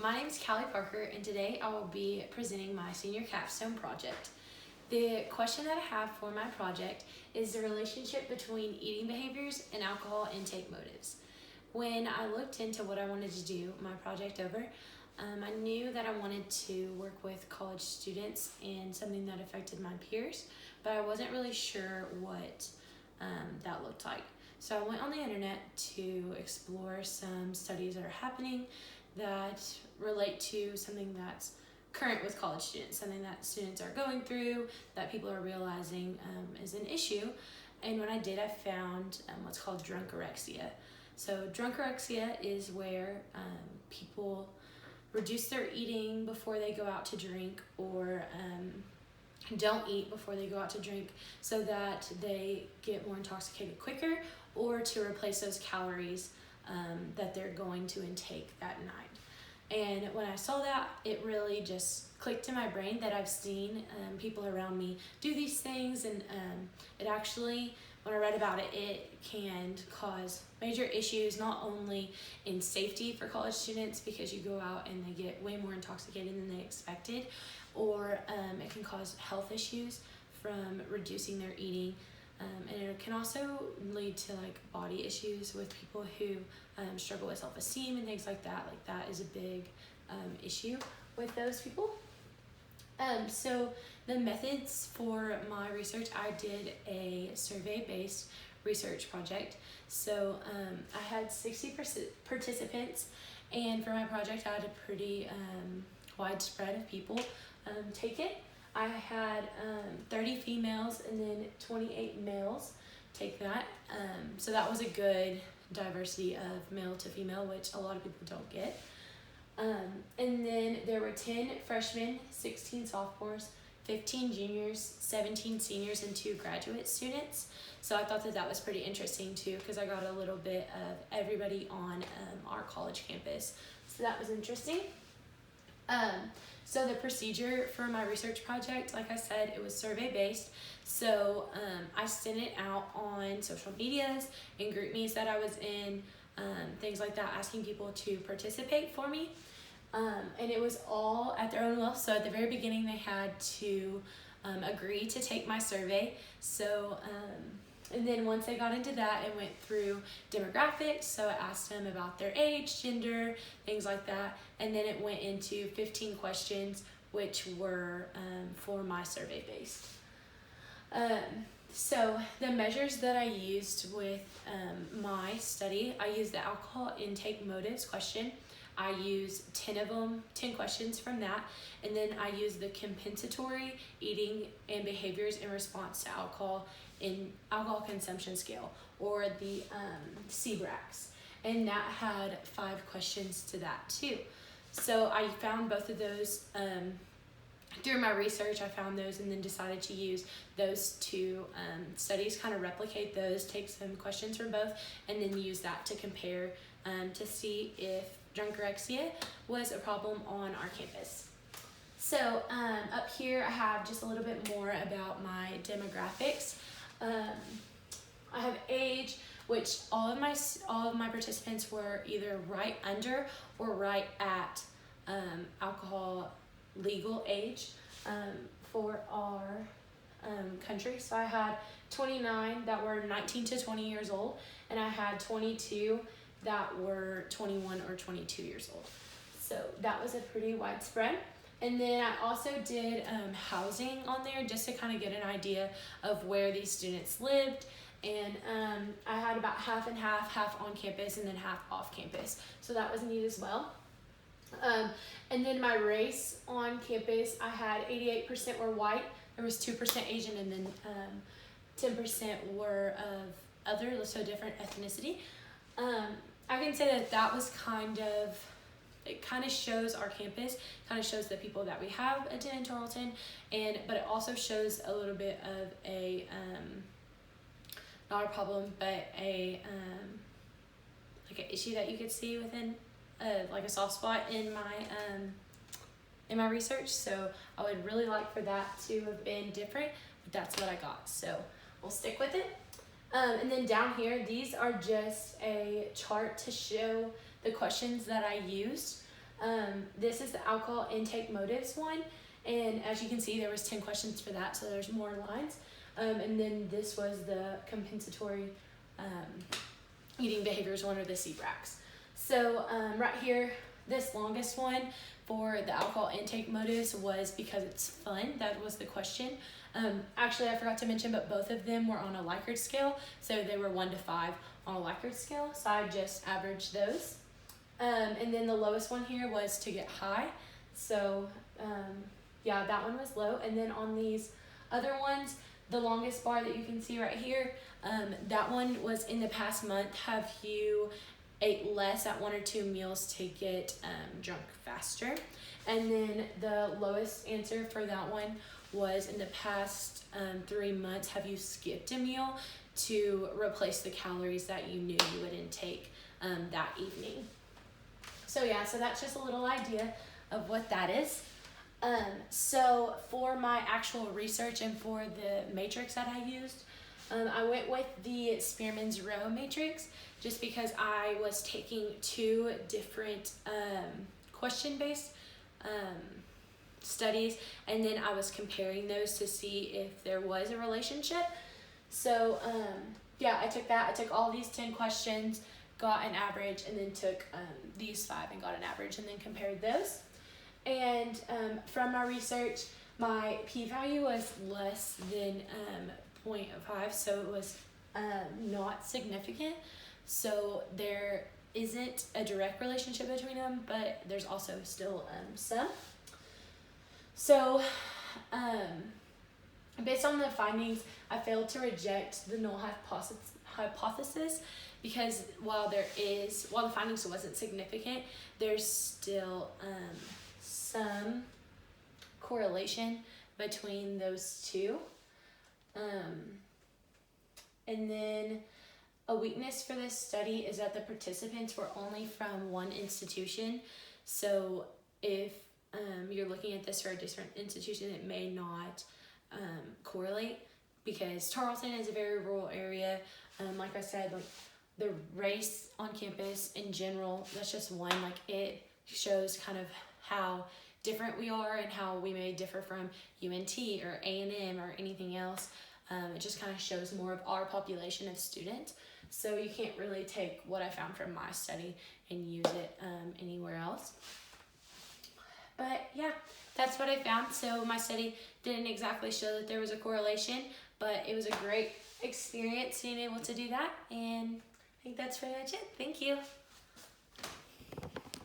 My name is Callie Parker, and today I will be presenting my senior capstone project. The question that I have for my project is the relationship between eating behaviors and alcohol intake motives. When I looked into what I wanted to do my project over, I knew that I wanted to work with college students and something that affected my peers, but I wasn't really sure what that looked like. So I went on the internet to explore some studies that are happening that relate to something that's current with college students, something that students are going through, that people are realizing is an issue. And when I did, I found what's called drunkorexia. So drunkorexia is where people reduce their eating before they go out to drink, or don't eat before they go out to drink so that they get more intoxicated quicker, or to replace those calories that they're going to intake that night. And when I saw that, it really just clicked in my brain that I've seen people around me do these things, and it actually, when I read about it, it can cause major issues, not only in safety for college students because you go out and they get way more intoxicated than they expected, or it can cause health issues from reducing their eating. And it can also lead to like body issues with people who struggle with self-esteem and things like that. Like that is a big issue with those people. So the methods for my research, I did a survey-based research project. So I had 60 participants, and for my project I had a pretty widespread of people take it. I had 30 females and then 28 males take that. So that was a good diversity of male to female, which a lot of people don't get. And then there were 10 freshmen, 16 sophomores, 15 juniors, 17 seniors, and 2 graduate students. So I thought that that was pretty interesting too, because I got a little bit of everybody on our college campus. So that was interesting. So the procedure for my research project, like I said, it was survey-based. So I sent it out on social medias and group meets that I was in, things like that, asking people to participate for me. And it was all at their own will. So at the very beginning, they had to agree to take my survey. So, and then once they got into that, it went through demographics. So I asked them about their age, gender, things like that. And then it went into 15 questions, which were for my survey based. So the measures that I used with my study, I used the alcohol intake motives question. I used 10 of them, 10 questions from that. And then I used the compensatory eating and behaviors in response to alcohol in alcohol consumption scale, or the CBRACS. And that had 5 questions to that too. So I found both of those through my research. I found those and then decided to use those 2 studies, kind of replicate those, take some questions from both, and then use that to compare to see if drunkorexia was a problem on our campus. So up here I have just a little bit more about my demographics. I have age, which all of my participants were either right under or right at alcohol legal age for our country. So I had 29 that were 19 to 20 years old, and I had 22 that were 21 or 22 years old. So that was a pretty widespread. And then I also did housing on there just to kind of get an idea of where these students lived. And I had about half and half on campus and then half off campus. So that was neat as well. And then my race on campus, I had 88% were white, there was 2% Asian, and then 10% were of other, so different ethnicity. I can say that that was it kind of shows our campus, kind of shows the people that we have attend Tarleton, but it also shows a little bit of a, not a problem, but a, like an issue that you could see within, like a soft spot in my research. So I would really like for that to have been different, but that's what I got. So we'll stick with it. And then down here, these are just a chart to show the questions that I used. This is the alcohol intake motives one, and as you can see, there was 10 questions for that, so there's more lines. And then this was the compensatory eating behaviors one, or the CBRACs. So right here, this longest one for the alcohol intake motives was because it's fun. That was the question. Actually, I forgot to mention, but both of them were on a Likert scale, so they were 1 to 5 on a Likert scale, so I just averaged those. And then the lowest one here was to get high, so yeah, that one was low. And then on these other ones, the longest bar that you can see right here, that one was in the past month, have you ate less at 1 or 2 meals to get drunk faster. And then the lowest answer for that one was in the past 3 months, have you skipped a meal to replace the calories that you knew you would intake that evening. So yeah, so that's just a little idea of what that is. So for my actual research and for the matrix that I used, I went with the Spearman's Row matrix just because I was taking 2 different question-based studies, and then I was comparing those to see if there was a relationship. So yeah, I took that. I took all these 10 questions, got an average, and then took these 5 and got an average, and then compared those. And from my research, my p-value was less than 0.5, so it was not significant. So there isn't a direct relationship between them, but there's also still some. So based on the findings, I failed to reject the null hypothesis because while the findings wasn't significant, there's still some correlation between those two. And then a weakness for this study is that the participants were only from one institution. So if you're looking at this for a different institution, it may not correlate because Tarleton is a very rural area. Like I said, like the race on campus in general, that's just one. Like it shows kind of how different we are and how we may differ from UNT or A&M or anything else. It just kind of shows more of our population of students. So you can't really take what I found from my study and use it anywhere else. But yeah, that's what I found. So my study didn't exactly show that there was a correlation, but it was a great experience being able to do that. And I think that's pretty much it. Thank you.